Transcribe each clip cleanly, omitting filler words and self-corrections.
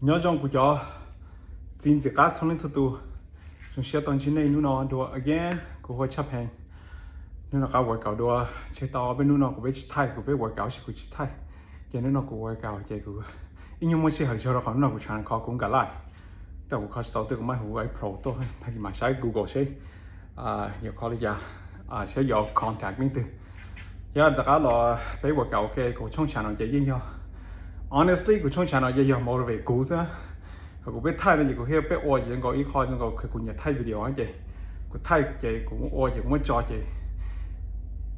nhớ trong của cho chính trị cá trong lên số tu trong xe toàn chính này nó đùa again của hội chấp hành nó cá workout đùa chơi tao bên nó của bên Thai của bên workout sẽ của Thai cho nên nó của workout chơi của nhưng mà sẽ hơi cho nó còn nó của chàng khó cũng cả lạiแต่ผมเขาจะตัวไม่หัวไอ้ pro ตัวถ้าที่มาใช้ Google ใช้nhiều khóเลยใช้ยอ contact นี่ตัวgiờ tất cả là phải workout cái của trong channel chơi gì nhau honestly của trong channel chơi motivate cũ ra của biết thay là gì của hiểu biết oi những cái ý khó những cái của nhà thay video anh chị của thay chị cũng oi những cái cho chị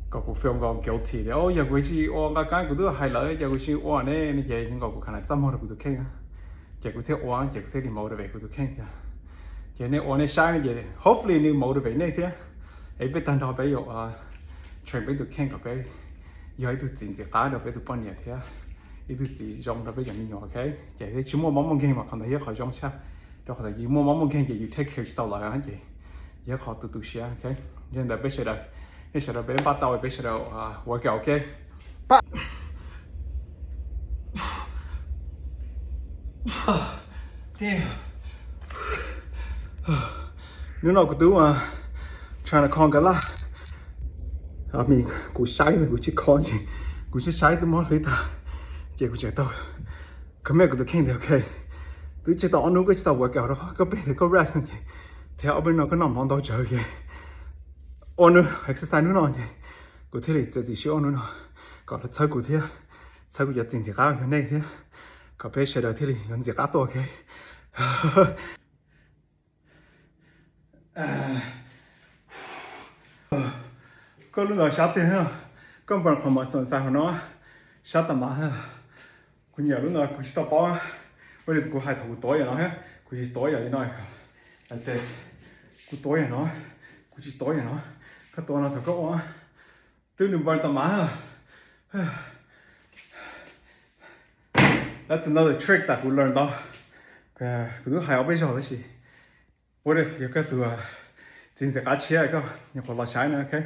của film có guilty đấy giờ của chị oi cái của tôi hay là giờ của chị oi này như vậy những cái của khả năng tâm hồn của tôi khen chị của theo oi chị của theo đi motivate của tôi khen kìa chị này oi này sai như vậy hopefully như motivate này thế ấy biết tan đó bây giờ chuyện bây giờ khen của bây giờ tôi chính trị cá được bây giờ bao nhiêu thế ý tôi chỉ trong đó bây giờ mình nhỏ cái chạy thế chúng mua món khen mà không thấy khỏi trong sao đó là gì mua món khen thì you take care sau lại hả chị giờ họ tụt xe ok nên là bây giờ bây bắt đầu bây giờ workout ok ba damn nếu nào của tôi mà trying to conquer là mình cũng sai rồi cũng chỉ con gì cũng chỉ sai tôi món gì ta chị cũng chạy tao cái mẹ của tôi khen thì ok tôi chỉ tao ăn cái chỉ tao workout đó có biết thì có rest như theo bên nó có nằm món tao chờ kìa ăn exercise nữa rồi cụ thể là chỉ xíu ăn nữa còn là chơi cụ thể chơi cụ giờ chỉnh chỉ cá cái này thế có biết sẽ đợi thế thì gần chỉ cá to ok có lúc nào sát tiền ha có phần không mà sẵn sàng nó sát tầm mà ha cũng nhiều lúc nào cũng stop bỏ bây giờ cũng hay thầu tối rồi nó ha cũng chỉ tối rồi nói là thế cũng tối rồi nó cũng chỉ tối rồi nó cái tối nó thật có từ nửaวันtầm mà ha that's another trick that we learned though cái thứ hai ở bây giờ là gì what if you get to chính sẽ cá chia cái nhiều còn là sai nữa ok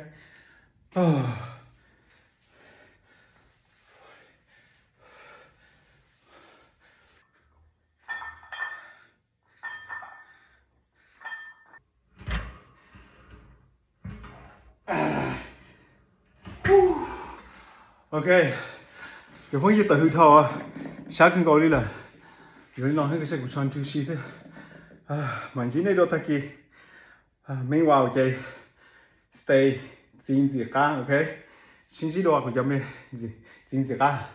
ok giờ phong gì tự hư thò sáng cứ gọi đi là giờ nó hết cái xe của chọn chú xí thế mình chỉ này đâu ta kia meanwhile chơi stay chính gì cả ok chính gì đâu cũng cho mình gì chính gì cả